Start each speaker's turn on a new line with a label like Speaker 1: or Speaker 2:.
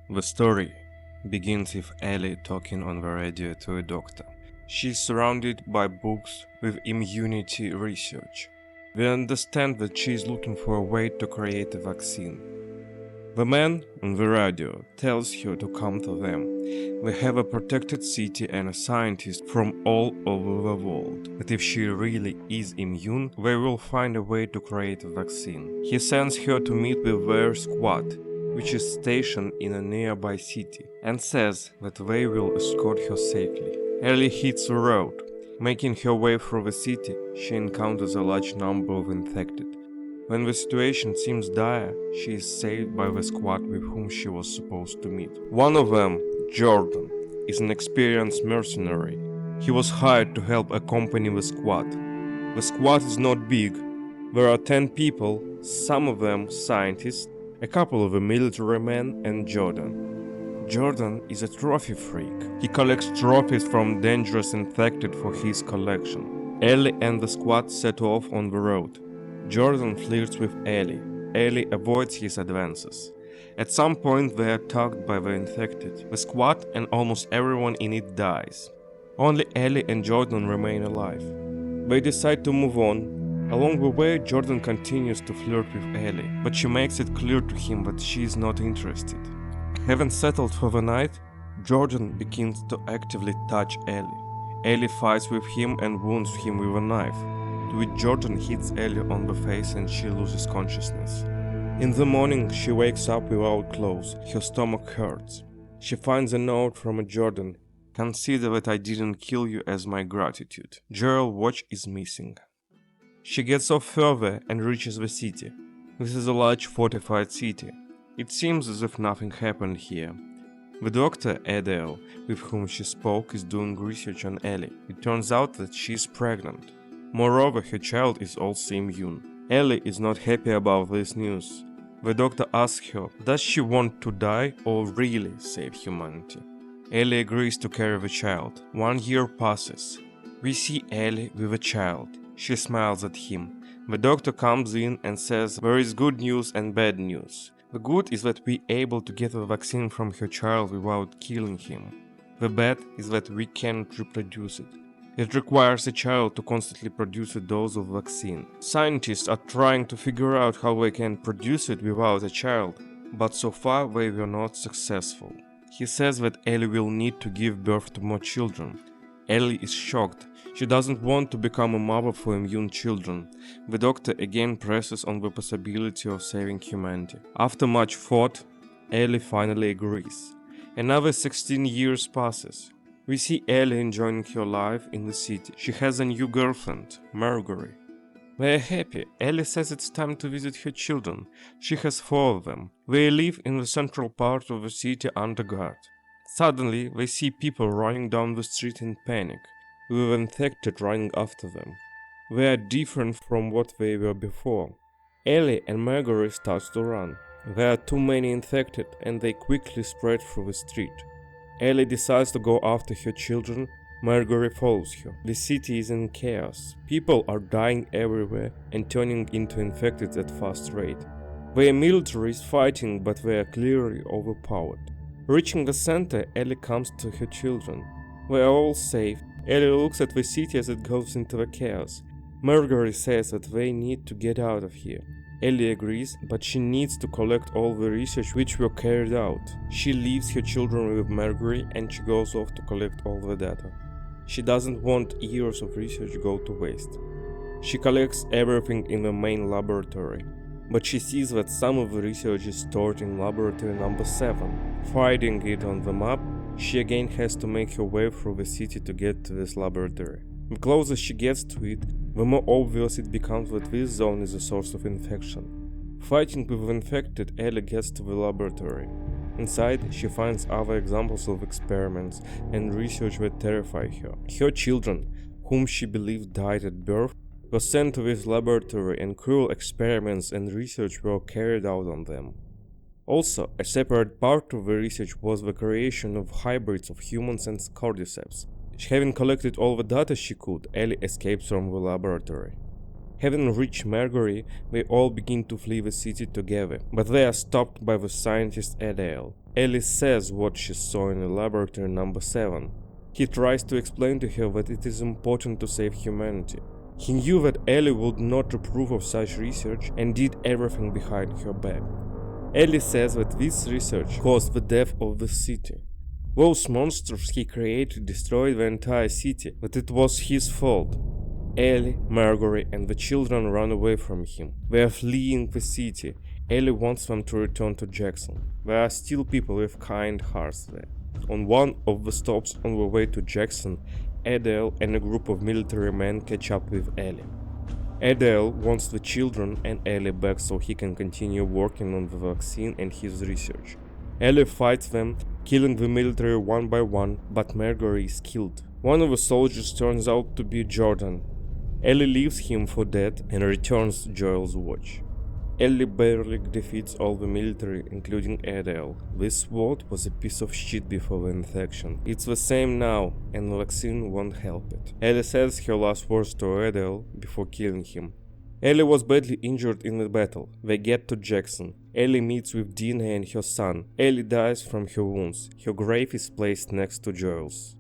Speaker 1: The story begins with Ellie talking on the radio to a doctor. She is surrounded by books with immunity research. We understand that she is looking for a way to create a vaccine. The man on the radio tells her to come to them. They have a protected city and a scientist from all over the world. That if she really is immune, they will find a way to create a vaccine. He sends her to meet with their squad, which is stationed in a nearby city, and says that they will escort her safely. Ellie hits the road. Making her way through the city, she encounters a large number of infected. When the situation seems dire, she is saved by the squad with whom she was supposed to meet. One of them, Jordan, is an experienced mercenary. He was hired to help accompany the squad. The squad is not big. There are 10 people, some of them scientists, a couple of military men, and Jordan. Jordan is a trophy freak. He collects trophies from dangerous infected for his collection. Ellie and the squad set off on the road. Jordan flirts with Ellie. Ellie avoids his advances. At some point they are attacked by the infected. The squad and almost everyone in it dies. Only Ellie and Jordan remain alive. They decide to move on. Along the way, Jordan continues to flirt with Ellie, but she makes it clear to him that she is not interested. Having settled for the night, Jordan begins to actively touch Ellie. Ellie fights with him and wounds him with a knife, to which Jordan hits Ellie on the face and she loses consciousness. In the morning, she wakes up without clothes. Her stomach hurts. She finds a note from Jordan. "Consider that I didn't kill you as my gratitude. Gerald's watch is missing." She gets off further and reaches the city. This is a large fortified city. It seems as if nothing happened here. The doctor, Adele, with whom she spoke, is doing research on Ellie. It turns out that she is pregnant. Moreover, her child is also immune. Ellie is not happy about this news. The doctor asks her, does she want to die or really save humanity? Ellie agrees to carry the child. 1 year passes. We see Ellie with a child. She smiles at him. The doctor comes in and says there is good news and bad news. The good is that we are able to get the vaccine from her child without killing him. The bad is that we cannot reproduce it. It requires a child to constantly produce a dose of vaccine. Scientists are trying to figure out how they can produce it without a child, but so far they were not successful. He says that Ellie will need to give birth to more children. Ellie is shocked. She doesn't want to become a mother for immune children. The doctor again presses on the possibility of saving humanity. After much thought, Ellie finally agrees. Another 16 years passes. We see Ellie enjoying her life in the city. She has a new girlfriend, Marguerite. They are happy. Ellie says it's time to visit her children. She has 4 of them. They live in the central part of the city under guard. Suddenly, they see people running down the street in panic, with infected running after them. They are different from what they were before. Ellie and Marguerite start to run. There are too many infected and they quickly spread through the street. Ellie decides to go after her children. Marguerite follows her. The city is in chaos. People are dying everywhere and turning into infected at fast rate. Their military is fighting, but they are clearly overpowered. Reaching the center, Ellie comes to her children. They are all safe. Ellie looks at the city as it goes into the chaos. Marguerite says that they need to get out of here. Ellie agrees, but she needs to collect all the research which were carried out. She leaves her children with Marguerite and she goes off to collect all the data. She doesn't want years of research go to waste. She collects everything in the main laboratory, but she sees that some of the research is stored in laboratory number 7. Finding it on the map, she again has to make her way through the city to get to this laboratory. The closer she gets to it, the more obvious it becomes that this zone is a source of infection. Fighting with the infected, Ellie gets to the laboratory. Inside, she finds other examples of experiments and research that terrify her. Her children, whom she believed died at birth, were sent to this laboratory and cruel experiments and research were carried out on them. Also, a separate part of the research was the creation of hybrids of humans and cordyceps. Having collected all the data she could, Ellie escapes from the laboratory. Having reached Marguerite, they all begin to flee the city together, but they are stopped by the scientist Adele. Ellie says what she saw in laboratory number 7. He tries to explain to her that it is important to save humanity. He knew that Ellie would not approve of such research and did everything behind her back. Ellie says that this research caused the death of the city. Those monsters he created destroyed the entire city, but it was his fault. Ellie, Marjorie, and the children run away from him. They are fleeing the city. Ellie wants them to return to Jackson. There are still people with kind hearts there. On one of the stops on the way to Jackson, Adele and a group of military men catch up with Ellie. Adele wants the children and Ellie back so he can continue working on the vaccine and his research. Ellie fights them, killing the military one by one, but Marjorie is killed. One of the soldiers turns out to be Jordan. Ellie leaves him for dead and returns Joel's watch. Ellie barely defeats all the military, including Adele. This sword was a piece of shit before the infection. It's the same now, and the vaccine won't help it. Ellie says her last words to Adele before killing him. Ellie was badly injured in the battle. They get to Jackson. Ellie meets with Dina and her son. Ellie dies from her wounds. Her grave is placed next to Joel's.